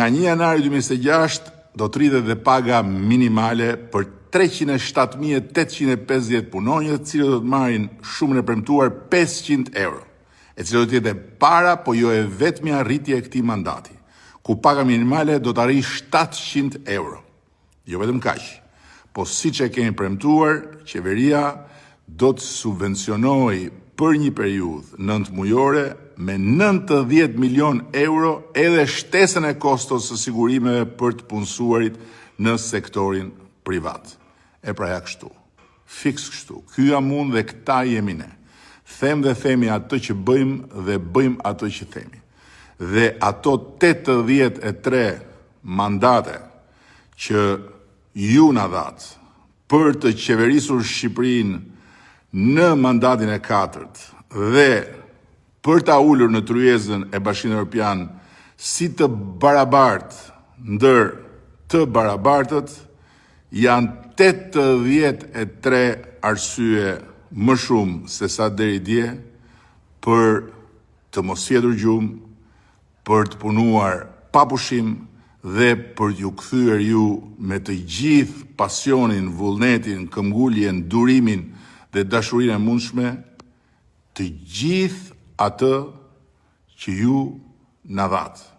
nga 1 janari 2026 do të rritet dhe paga minimale për 307.850 punonjës, të cilët do të marrin shumën e premtuar 500 euro, e cila do të jetë para, po jo e vetmja rritje e këtij mandati, ku paga minimale do të arrijë 700 euro. Jo vetëm kaq, po siç e kemi premtuar, qeveria do të subvencionojë për një periudhë 9 mujore me 90 milion euro edhe shtesën e kostos së sigurimeve për të punësuarit në sektorin privat. E pra ja kështu, fiks kështu, ky jam unë dhe këta jemi ne. Them dhe themi atë që bëjmë dhe bëjmë atë që themi. Dhe ato 83 mandate që ju na dhat për të qeverisur Shqipërinë në mandatin e 4 dhe për ta ulur në tryezën e Bashkimit Evropian si të barabartë ndër të barabartët, janë 83 arsye më shumë se sa deri dje për të mos fjetur gjumë, për të punuar pa pushim dhe për t'ju kthyer ju me të gjithë pasionin, vullnetin, këmbguljen, durimin dhe dashurinë e mundshme, të gjithë atë që ju na dhatë.